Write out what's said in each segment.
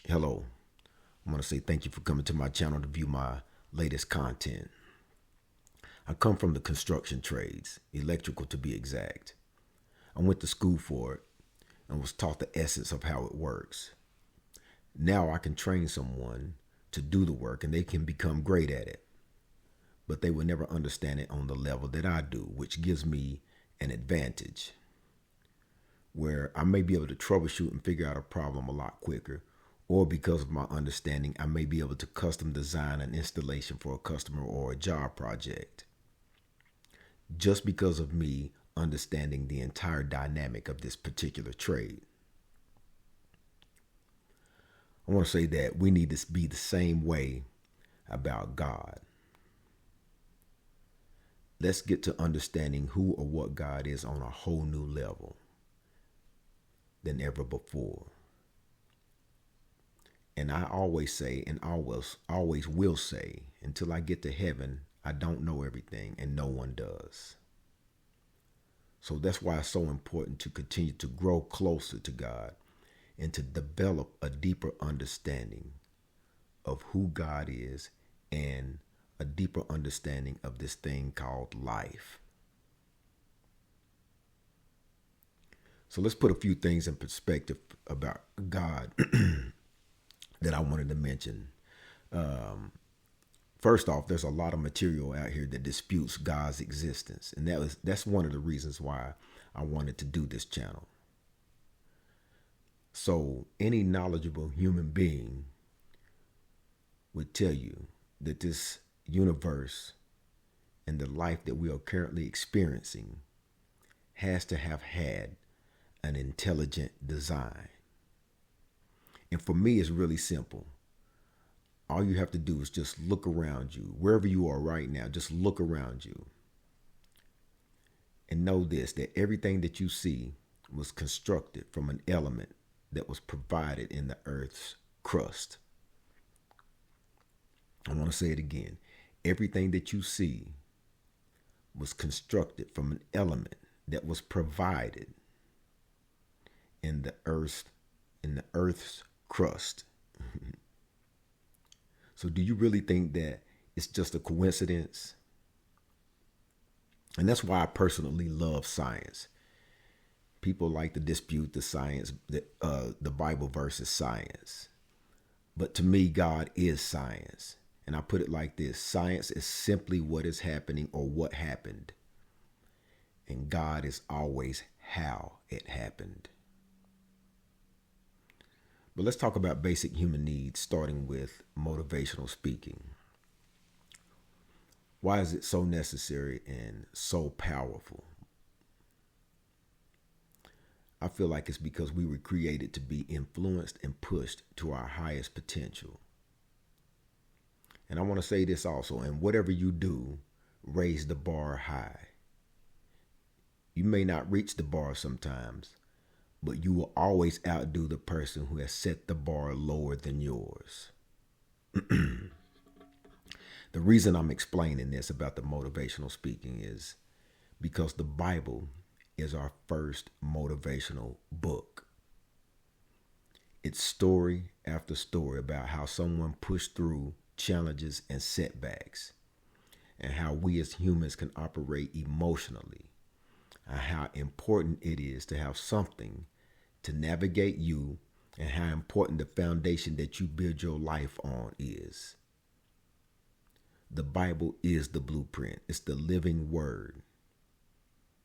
Hello. I want to say thank you for coming to my channel to view my latest content. I come from the construction trades, electrical to be exact. I went to school for it and was taught the essence of how it works. Now I can train someone to do the work and they can become great at it. But they will never understand it on the level that I do, which gives me an advantage where I may be able to troubleshoot and figure out a problem a lot quicker. Or because of my understanding, I may be able to custom design an installation for a customer or a job project. Just because of me understanding the entire dynamic of this particular trade. I want to say that we need to be the same way about God. Let's get to understanding who or what God is on a whole new level than ever before. And I always say, and always will say, until I get to heaven, I don't know everything, and no one does. So that's why it's so important to continue to grow closer to God and to develop a deeper understanding of who God is and a deeper understanding of this thing called life. So let's put a few things in perspective about God that I wanted to mention. First off, there's a lot of material out here that disputes God's existence. And that's one of the reasons why I wanted to do this channel. So any knowledgeable human being would tell you that this universe and the life that we are currently experiencing has to have had an intelligent design. And for me, it's really simple. All you have to do is just look around you. Wherever you are right now, just look around you. And know this, that everything that you see was constructed from an element that was provided in the earth's crust. I want to say it again. Everything that you see was constructed from an element that was provided in the earth's crust. So do you really think that it's just a coincidence? And that's why I personally love science. People like to dispute the science, the Bible versus science. But to me, God is science. And I put it like this. Science is simply what is happening or what happened. And God is always how it happened. But let's talk about basic human needs, starting with motivational speaking. Why is it so necessary and so powerful? I feel like it's because we were created to be influenced and pushed to our highest potential. And I want to say this also, and whatever you do, raise the bar high. You may not reach the bar sometimes, but you will always outdo the person who has set the bar lower than yours. The reason I'm explaining this about the motivational speaking is because the Bible is our first motivational book. It's story after story about how someone pushed through challenges and setbacks, and how we as humans can operate emotionally, and how important it is to have something to navigate you, and how important the foundation that you build your life on is. The Bible is the blueprint. It's the living word.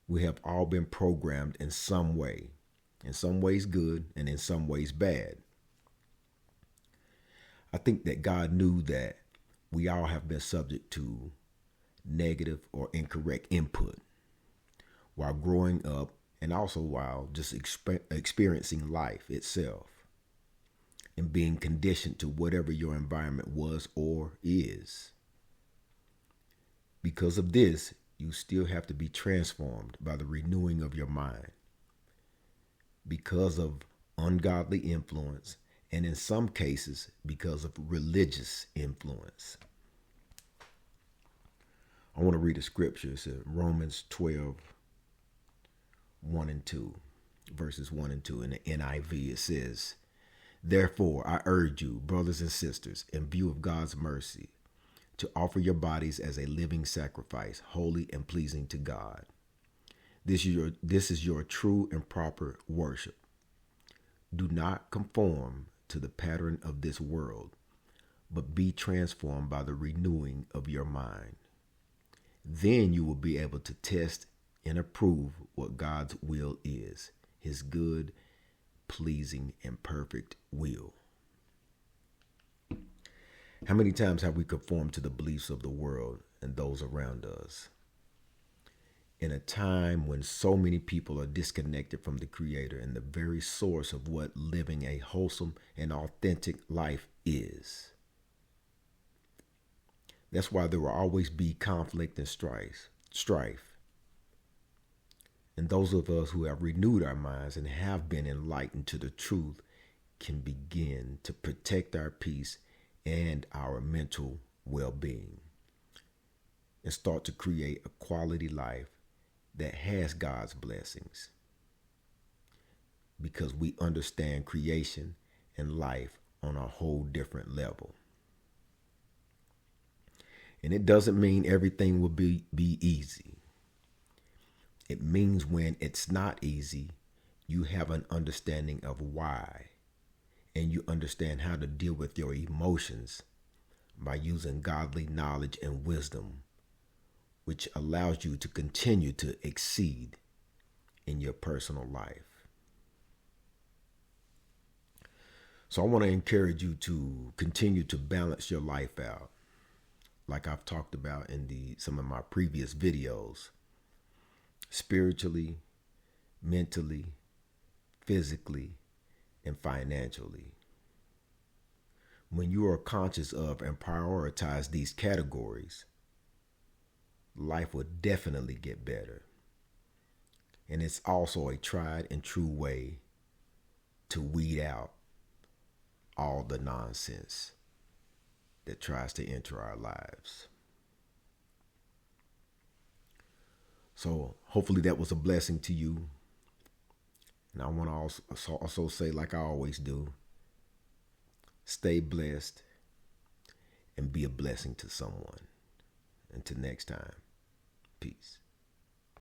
We have all been programmed in some way, in some ways good and in some ways bad. I think that God knew that we all have been subject to negative or incorrect input while growing up, and also while just experiencing life itself and being conditioned to whatever your environment was or is. Because of this, you still have to be transformed by the renewing of your mind because of ungodly influence, and in some cases, because of religious influence. I want to read a scripture. It's Romans 12, 1 and 2, verses 1 and 2. In the NIV, it says, Therefore, I urge you, brothers and sisters, in view of God's mercy, to offer your bodies as a living sacrifice, holy and pleasing to God. This is your true and proper worship. Do not conform to the pattern of this world, but be transformed by the renewing of your mind. Then you will be able to test and approve what God's will is, his good, pleasing, and perfect will. How many times have we conformed to the beliefs of the world and those around us? In a time when so many people are disconnected from the Creator and the very source of what living a wholesome and authentic life is. That's why there will always be conflict and strife. And those of us who have renewed our minds and have been enlightened to the truth can begin to protect our peace and our mental well-being and start to create a quality life that has God's blessings, because we understand creation and life on a whole different level. And it doesn't mean everything will be easy. It means when it's not easy, you have an understanding of why, and you understand how to deal with your emotions by using godly knowledge and wisdom, which allows you to continue to exceed in your personal life. So I want to encourage you to continue to balance your life out, like I've talked about in some of my previous videos, spiritually, mentally, physically, and financially. When you are conscious of and prioritize these categories, life will definitely get better. And it's also a tried and true way to weed out all the nonsense that tries to enter our lives. So hopefully that was a blessing to you. And I want to also say, like I always do, stay blessed and be a blessing to someone. Until next time, peace.